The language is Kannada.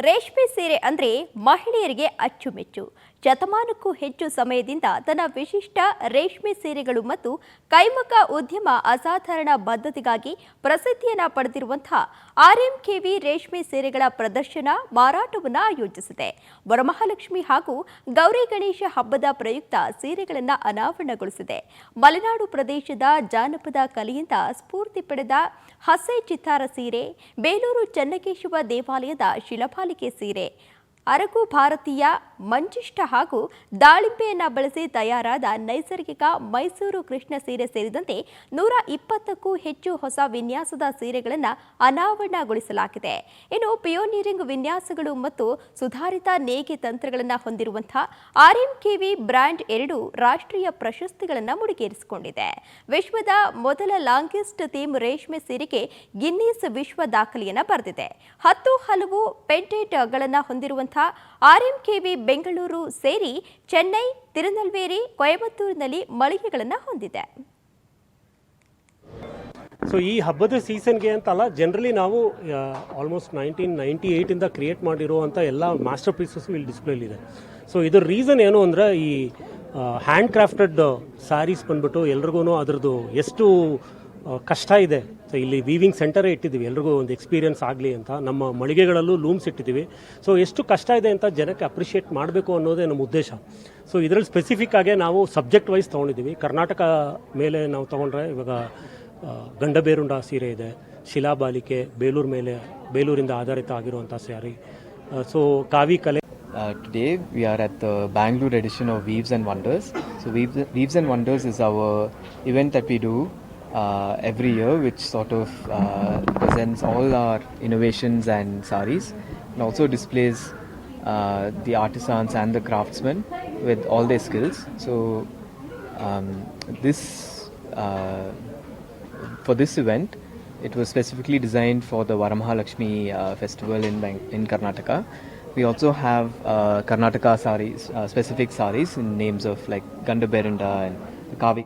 ರೇಷ್ಮೆ ಸೀರೆ ಅಂದ್ರೆ ಮಹಿಳೆಯರಿಗೆ ಅಚ್ಚುಮೆಚ್ಚು. ಶತಮಾನಕ್ಕೂ ಹೆಚ್ಚು ಸಮಯದಿಂದ ತನ್ನ ವಿಶಿಷ್ಟ ರೇಷ್ಮೆ ಸೀರೆಗಳು ಮತ್ತು ಕೈಮಗ್ಗ ಉದ್ಯಮ ಅಸಾಧಾರಣ ಬದ್ಧತೆಗಾಗಿ ಪ್ರಸಿದ್ಧಿಯನ್ನ ಪಡೆದಿರುವಂತಹ ಆರ್ಎಂಕೆವಿ ರೇಷ್ಮೆ ಸೀರೆಗಳ ಪ್ರದರ್ಶನ ಮಾರಾಟವನ್ನು ಆಯೋಜಿಸಿದೆ. ವರಮಹಾಲಕ್ಷ್ಮಿ ಹಾಗೂ ಗೌರಿ ಗಣೇಶ ಹಬ್ಬದ ಪ್ರಯುಕ್ತ ಸೀರೆಗಳನ್ನು ಅನಾವರಣಗೊಳಿಸಿದೆ. ಮಲೆನಾಡು ಪ್ರದೇಶದ ಜಾನಪದ ಕಲೆಯಿಂದ ಸ್ಫೂರ್ತಿ ಪಡೆದ ಹಸೆ ಚಿತ್ತಾರ ಸೀರೆ, ಬೇಲೂರು ಚೆನ್ನಕೇಶವ ದೇವಾಲಯದ ಶಿಲಾಪಾಲಿಕೆ ಸೀರೆ, ಅರಗು ಭಾರತೀಯ ಮಂಜಿಷ್ಟ ಹಾಗೂ ದಾಳಿಂಬೆಯನ್ನು ಬಳಸಿ ತಯಾರಾದ ನೈಸರ್ಗಿಕ ಮೈಸೂರು ಕೃಷ್ಣ ಸೀರೆ ಸೇರಿದಂತೆ 120ಕ್ಕೂ ಹೆಚ್ಚು ಹೊಸ ವಿನ್ಯಾಸದ ಸೀರೆಗಳನ್ನು ಅನಾವರಣಗೊಳಿಸಲಾಗಿದೆ. ಇನ್ನು ಪಿಯೋನಿಯರಿಂಗ್ ವಿನ್ಯಾಸಗಳು ಮತ್ತು ಸುಧಾರಿತ ನೇಯ್ಗೆ ತಂತ್ರಗಳನ್ನು ಹೊಂದಿರುವಂತಹ ಆರ್ಎಂಕೆವಿ ಬ್ರ್ಯಾಂಡ್ 2 ರಾಷ್ಟ್ರೀಯ ಪ್ರಶಸ್ತಿಗಳನ್ನು ಮುಡಿಗೇರಿಸಿಕೊಂಡಿದೆ. ವಿಶ್ವದ ಮೊದಲ ಲಾಂಗೆಸ್ಟ್ ಥೀಮ್ ರೇಷ್ಮೆ ಸೀರೆಗೆ ಗಿನ್ನಿಸ್ ವಿಶ್ವ ದಾಖಲೆಯನ್ನು ಬರೆದಿದೆ. 10 ಹಲವು ಪೇಟೆಂಟ್ಗಳನ್ನು ಹೊಂದಿರುವಂತಹ ಆರ್ಎಂಕೆವಿ ಬೆಂಗಳೂರು ಸೇರಿ ಚೆನ್ನೈ, ತಿರುನಲ್ವೇಲಿ, ಕೊಯಮತ್ತೂರಿನಲ್ಲಿ ಮಳಿಗೆಗಳನ್ನು ಹೊಂದಿದೆ. ಸೊ ಈ ಹಬ್ಬದ ಸೀಸನ್ಗೆ ಅಂತಲ್ಲ, ಜನರಲಿ ನಾವು ಆಲ್ಮೋಸ್ಟ್ 1998 ಇಂದ ಕ್ರಿಯೇಟ್ ಮಾಡಿರುವಂಥ ಎಲ್ಲ ಮಾಸ್ಟರ್ ಪೀಸಸ್ ಇಲ್ಲಿ ಡಿಸ್ಪ್ಲೇಲಿದೆ. ಸೊ ಇದರ ರೀಸನ್ ಏನು ಅಂದರೆ, ಈ ಹ್ಯಾಂಡ್ ಕ್ರಾಫ್ಟೆಡ್ ಸ್ಯಾರೀಸ್ ಬಂದ್ಬಿಟ್ಟು ಎಲ್ರಿಗೂ ಅದರದ್ದು ಎಷ್ಟು ಕಷ್ಟ ಇದೆ. ಸೊ ಇಲ್ಲಿ ವೀವಿಂಗ್ ಸೆಂಟರೇ ಇಟ್ಟಿದ್ದೀವಿ, ಎಲ್ರಿಗೂ ಒಂದು ಎಕ್ಸ್ಪೀರಿಯನ್ಸ್ ಆಗಲಿ ಅಂತ. ನಮ್ಮ ಮಳಿಗೆಗಳಲ್ಲೂ ಲೂಮ್ಸ್ ಇಟ್ಟಿದ್ದೀವಿ. ಸೊ ಎಷ್ಟು ಕಷ್ಟ ಇದೆ ಅಂತ ಜನಕ್ಕೆ ಅಪ್ರಿಷಿಯೇಟ್ ಮಾಡಬೇಕು ಅನ್ನೋದೇ ನಮ್ಮ ಉದ್ದೇಶ. ಸೊ ಇದರಲ್ಲಿ ಸ್ಪೆಸಿಫಿಕ್ ಆಗಿ ನಾವು ಸಬ್ಜೆಕ್ಟ್ ವೈಸ್ ತೊಗೊಂಡಿದ್ದೀವಿ. ಕರ್ನಾಟಕ ಮೇಲೆ ನಾವು ತೊಗೊಂಡ್ರೆ ಇವಾಗ ಗಂಡಬೇರುಂಡ ಸೀರೆ ಇದೆ, ಶಿಲಾಬಾಲಿಕೆ ಬೇಲೂರಿಂದ ಆಧಾರಿತ ಆಗಿರುವಂಥ ಸ್ಯಾರಿ. ಸೊ ಕಾವಿ ಕಲೆ. Today we are at the Bangalore edition of Weaves and Wonders. So Weaves and Wonders is our event that we do every year, which sort of presents all our innovations and saris, and also displays the artisans and the craftsmen with all their skills. So this for this event, it was specifically designed for the Varamahalakshmi festival in Karnataka. We also have Karnataka saris, specific saris in names of like Gandaberinda and Kavi.